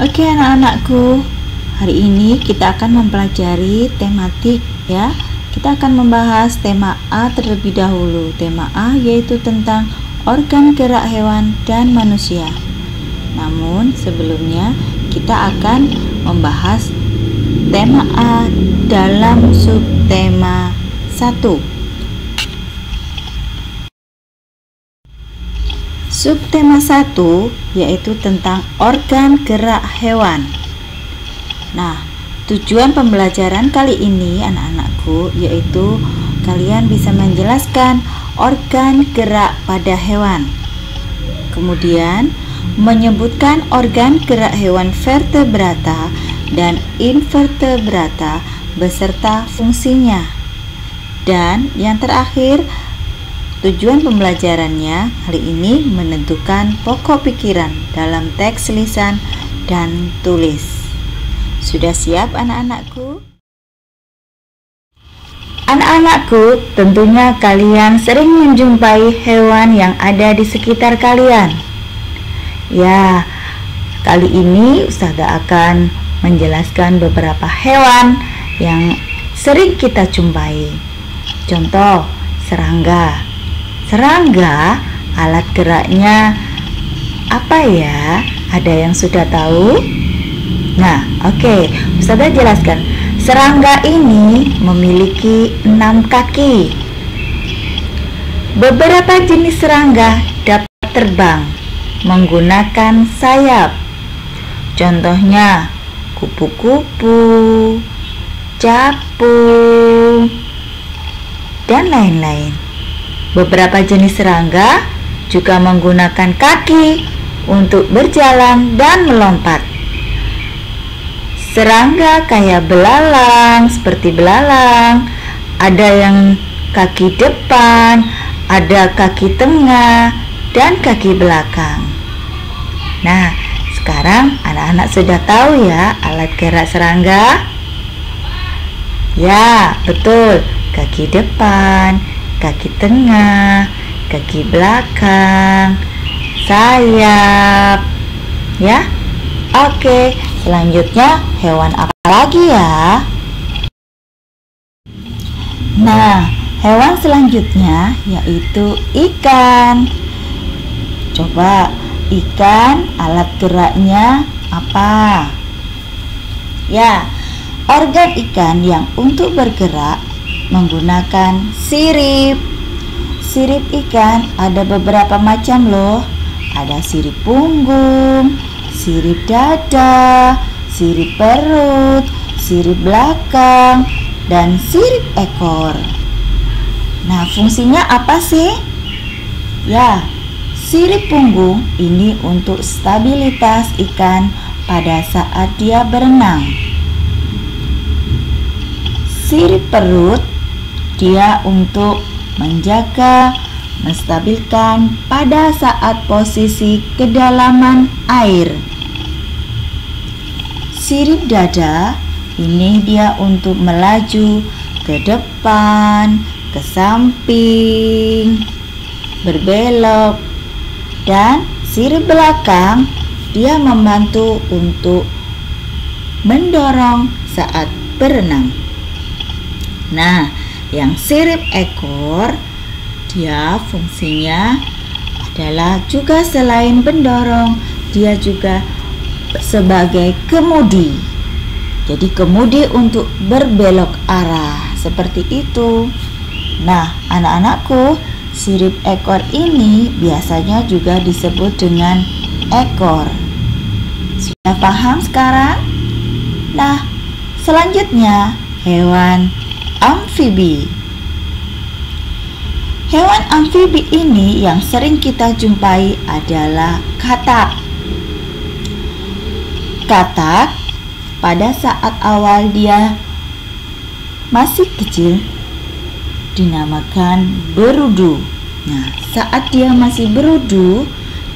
Oke anak-anakku, hari ini kita akan mempelajari tematik ya. Kita akan membahas tema A terlebih dahulu. Tema A yaitu tentang organ gerak hewan dan manusia. Namun sebelumnya kita akan membahas tema A dalam subtema 1. Subtema 1 yaitu tentang organ gerak hewan. Nah, tujuan pembelajaran kali ini anak-anakku yaitu kalian bisa menjelaskan organ gerak pada hewan. Kemudian menyebutkan organ gerak hewan vertebrata dan invertebrata beserta fungsinya. Dan yang terakhir, tujuan pembelajarannya kali ini menentukan pokok pikiran dalam teks lisan dan tulis. Sudah siap anak-anakku? Anak-anakku, tentunya kalian sering menjumpai hewan yang ada di sekitar kalian. Ya, kali ini Ustazah akan menjelaskan beberapa hewan yang sering kita jumpai. Contoh, serangga. Serangga, alat geraknya apa ya? Ada yang sudah tahu? Nah, oke, Ustazah jelaskan. Serangga ini memiliki 6 kaki. Beberapa jenis serangga dapat terbang menggunakan sayap. Contohnya, kupu-kupu, capung, dan lain-lain. Beberapa jenis serangga juga menggunakan kaki untuk berjalan dan melompat. Serangga kayak belalang, seperti belalang, ada yang kaki depan, ada kaki tengah, dan kaki belakang. Nah, sekarang anak-anak sudah tahu ya alat gerak serangga? Ya, betul, kaki depan, kaki tengah, kaki belakang, sayap. Ya, oke. Selanjutnya hewan apa lagi ya? Nah, hewan selanjutnya yaitu ikan. Coba, ikan alat geraknya apa? Ya, organ ikan yang untuk bergerak menggunakan sirip. Sirip ikan ada beberapa macam loh. Ada sirip punggung, sirip dada, sirip perut, sirip belakang, dan sirip ekor. Nah, fungsinya apa sih? Ya, sirip punggung ini untuk stabilitas ikan pada saat dia berenang. Sirip perut dia untuk menjaga, menstabilkan pada saat posisi kedalaman air. Sirip dada ini dia untuk melaju ke depan, ke samping, berbelok, dan sirip belakang dia membantu untuk mendorong saat berenang. Nah, yang sirip ekor dia fungsinya adalah juga selain pendorong, dia juga sebagai kemudi. Jadi kemudi untuk berbelok arah seperti itu. Nah, anak-anakku, sirip ekor ini biasanya juga disebut dengan ekor. Sudah paham sekarang? Nah, selanjutnya hewan amfibi. Hewan amfibi ini yang sering kita jumpai adalah katak. Katak pada saat awal dia masih kecil dinamakan berudu. Nah, saat dia masih berudu,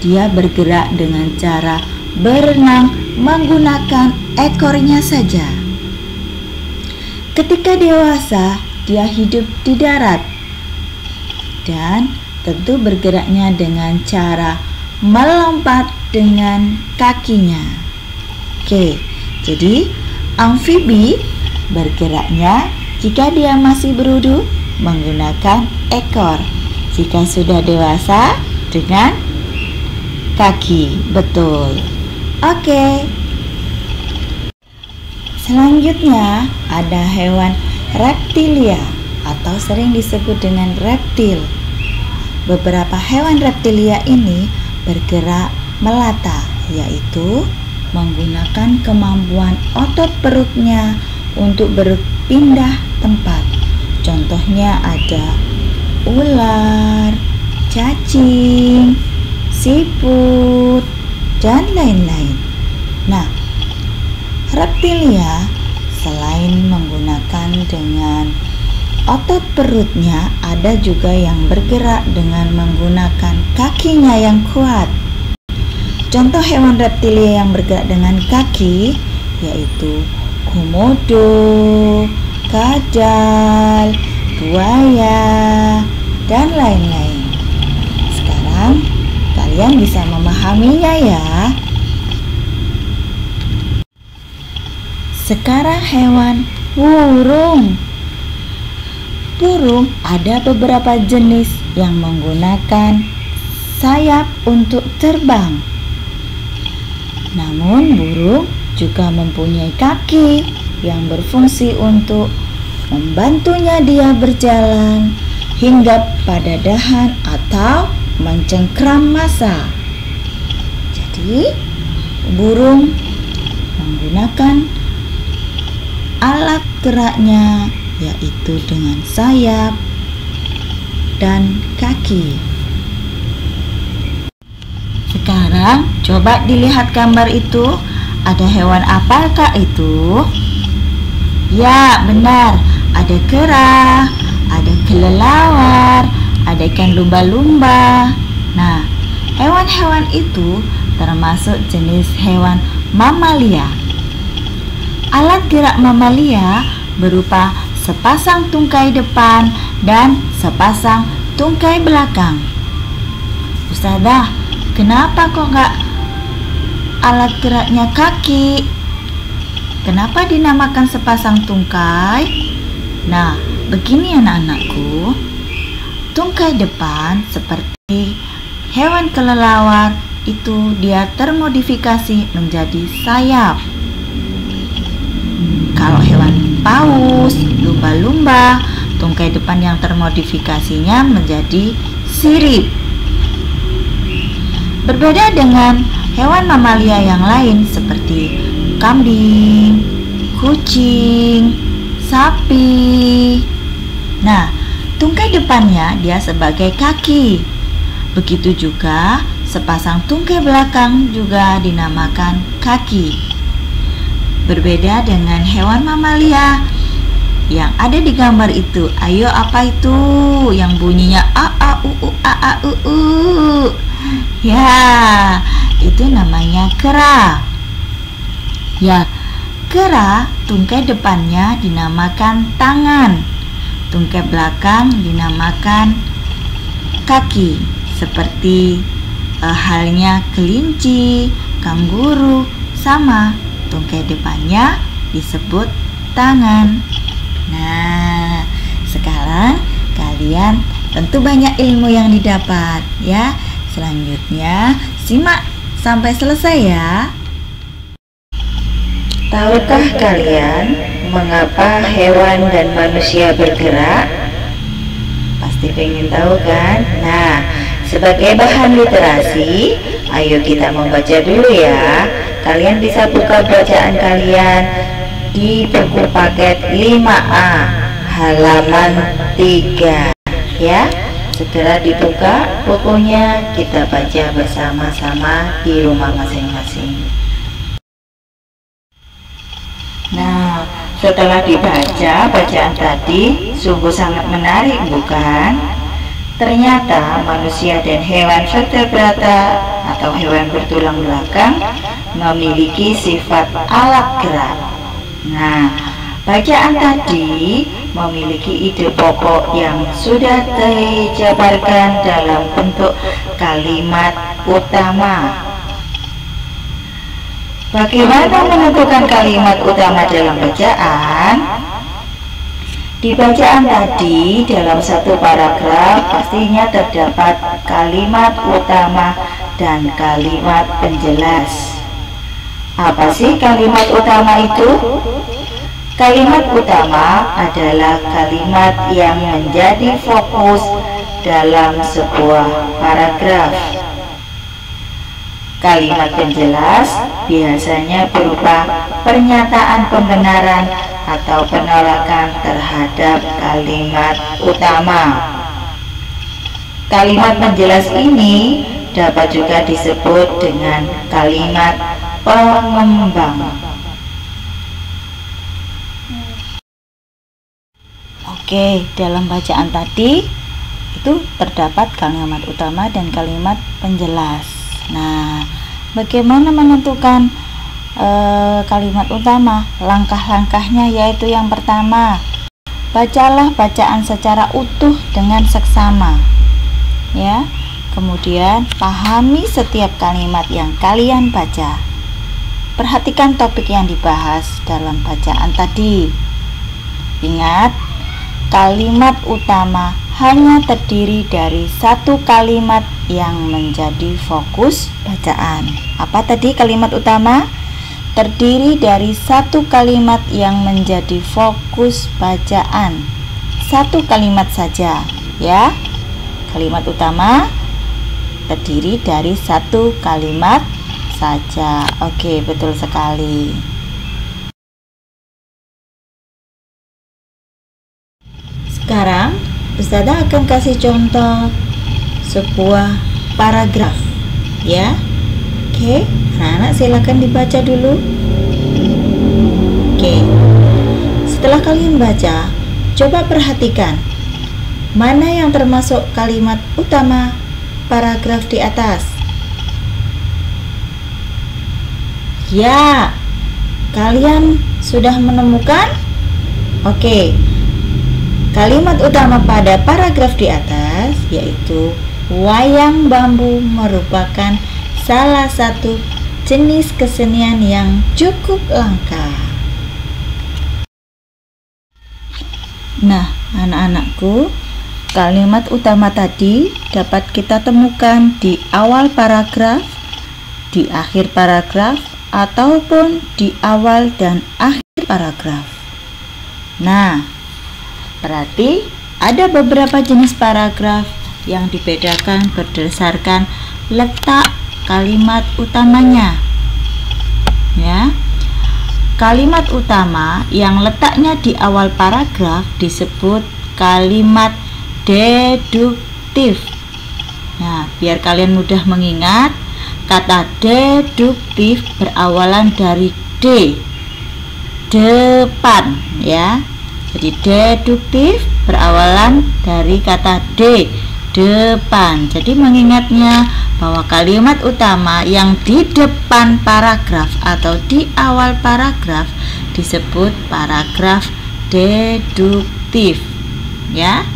dia bergerak dengan cara berenang menggunakan ekornya saja. Ketika dewasa, dia hidup di darat dan tentu bergeraknya dengan cara melompat dengan kakinya. Oke, jadi amfibi bergeraknya jika dia masih berudu menggunakan ekor. Jika sudah dewasa dengan kaki. Betul. Oke. Selanjutnya ada hewan reptilia atau sering disebut dengan reptil. Beberapa hewan reptilia ini bergerak melata, yaitu menggunakan kemampuan otot perutnya untuk berpindah tempat. Contohnya ada ular, cacing, siput, dan lain-lain. Nah, reptilia selain menggunakan dengan otot perutnya, ada juga yang bergerak dengan menggunakan kakinya yang kuat. Contoh hewan reptilia yang bergerak dengan kaki yaitu komodo, kadal, buaya, dan lain-lain. Sekarang kalian bisa memahaminya ya. Sekarang hewan burung. Burung ada beberapa jenis yang menggunakan sayap untuk terbang. Namun burung juga mempunyai kaki yang berfungsi untuk membantunya dia berjalan hingga pada dahan atau mencengkram massa. Jadi burung menggunakan alat geraknya yaitu dengan sayap dan kaki. Sekarang coba dilihat gambar itu. Ada hewan apakah itu? Ya, benar. Ada kera, ada kelelawar, ada ikan lumba-lumba. Nah, hewan-hewan itu termasuk jenis hewan mamalia. Alat gerak mamalia berupa sepasang tungkai depan dan sepasang tungkai belakang. Ustazah, kenapa kok nggak alat geraknya kaki? Kenapa dinamakan sepasang tungkai? Nah, begini anak-anakku. Tungkai depan seperti hewan kelelawar itu dia termodifikasi menjadi sayap. Kalau hewan paus, lumba-lumba, tungkai depan yang termodifikasinya menjadi sirip. Berbeda dengan hewan mamalia yang lain seperti kambing, kucing, sapi. Nah, tungkai depannya dia sebagai kaki. Begitu juga sepasang tungkai belakang juga dinamakan kaki. Berbeda dengan hewan mamalia yang ada di gambar itu. Ayo, apa itu yang bunyinya a a u u a a u u? Ya, itu namanya kera. Ya, kera tungkai depannya dinamakan tangan, tungkai belakang dinamakan kaki. Seperti halnya kelinci, kanguru, sama tungkai depannya disebut tangan. Nah, sekarang kalian tentu banyak ilmu yang didapat ya. Selanjutnya simak sampai selesai ya. Tahukah kalian mengapa hewan dan manusia bergerak? Pasti pengen tahu kan? Nah, sebagai bahan literasi, ayo kita membaca dulu ya. Kalian bisa buka bacaan kalian di buku paket 5A halaman 3 ya. Segera dibuka bukunya, kita baca bersama-sama di rumah masing-masing. Nah, setelah dibaca bacaan tadi, sungguh sangat menarik bukan? Ternyata manusia dan hewan vertebrata atau hewan bertulang belakang memiliki sifat alat gerak. Nah, bacaan tadi memiliki ide pokok yang sudah dijabarkan dalam bentuk kalimat utama. Bagaimana menentukan kalimat utama dalam bacaan? Di bacaan tadi, dalam satu paragraf pastinya terdapat kalimat utama dan kalimat penjelas. Apa sih kalimat utama itu? Kalimat utama adalah kalimat yang menjadi fokus dalam sebuah paragraf. Kalimat penjelas biasanya berupa pernyataan pembenaran atau penolakan terhadap kalimat utama. Kalimat penjelas ini dapat juga disebut dengan kalimat pengembang. Oke, dalam bacaan tadi itu terdapat kalimat utama dan kalimat penjelas. Nah, bagaimana menentukan kalimat utama? Langkah-langkahnya yaitu yang pertama, bacalah bacaan secara utuh dengan seksama. Ya. Kemudian, pahami setiap kalimat yang kalian baca. Perhatikan topik yang dibahas dalam bacaan tadi. Ingat, kalimat utama hanya terdiri dari satu kalimat yang menjadi fokus bacaan. Apa tadi kalimat utama? Terdiri dari satu kalimat yang menjadi fokus bacaan. Satu kalimat saja, ya. Kalimat utama terdiri dari satu kalimat saja. Oke, betul sekali. Sekarang Ustazah akan kasih contoh sebuah paragraf, ya. Oke, anak-anak silakan dibaca dulu. Oke, setelah kalian baca, coba perhatikan mana yang termasuk kalimat utama paragraf di atas. Ya, kalian sudah menemukan? Oke. Kalimat utama pada paragraf di atas yaitu wayang bambu merupakan salah satu jenis kesenian yang cukup langka. Nah, anak-anakku, kalimat utama tadi dapat kita temukan di awal paragraf, di akhir paragraf, ataupun di awal dan akhir paragraf. Nah, berarti ada beberapa jenis paragraf yang dibedakan berdasarkan letak kalimat utamanya. Ya. Kalimat utama yang letaknya di awal paragraf disebut kalimat deduktif. Nah, biar kalian mudah mengingat, kata deduktif berawalan dari D, depan, ya. Jadi deduktif berawalan dari kata D, depan. Jadi mengingatnya bahwa kalimat utama yang di depan paragraf atau di awal paragraf disebut paragraf deduktif, ya.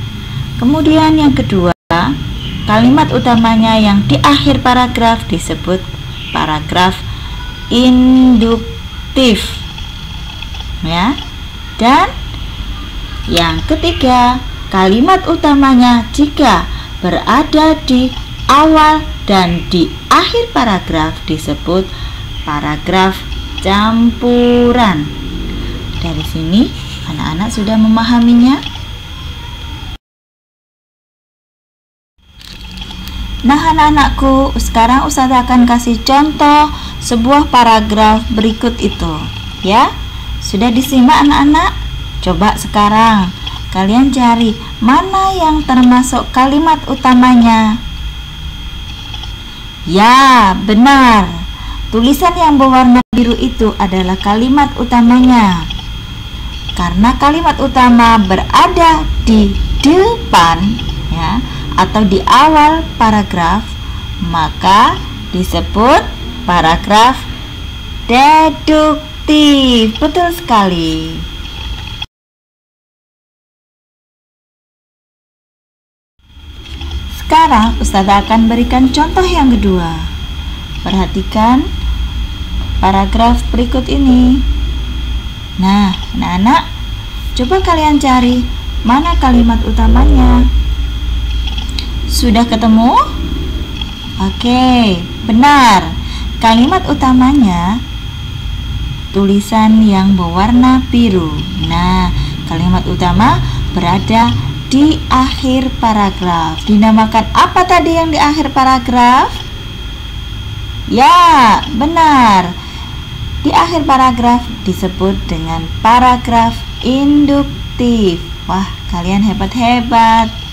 Kemudian yang kedua, kalimat utamanya yang di akhir paragraf disebut paragraf induktif, ya. Dan yang ketiga, kalimat utamanya jika berada di awal dan di akhir paragraf disebut paragraf campuran. Dari sini anak-anak sudah memahaminya? Nah, anak-anakku, sekarang Ustazah akan kasih contoh sebuah paragraf berikut itu, ya. Sudah disimak anak-anak? Coba sekarang kalian cari mana yang termasuk kalimat utamanya. Ya, benar. Tulisan yang berwarna biru itu adalah kalimat utamanya. Karena kalimat utama berada di depan, ya, atau di awal paragraf, maka disebut paragraf deduktif. Betul sekali. Sekarang Ustazah akan berikan contoh yang kedua. Perhatikan paragraf berikut ini. Nah, anak-anak, coba kalian cari mana kalimat utamanya. Sudah ketemu? Oke, benar. Kalimat utamanya tulisan yang berwarna biru. Nah, kalimat utama berada di akhir paragraf. Dinamakan apa tadi yang di akhir paragraf? Ya, benar. Di akhir paragraf disebut dengan paragraf induktif. Wah, kalian hebat-hebat.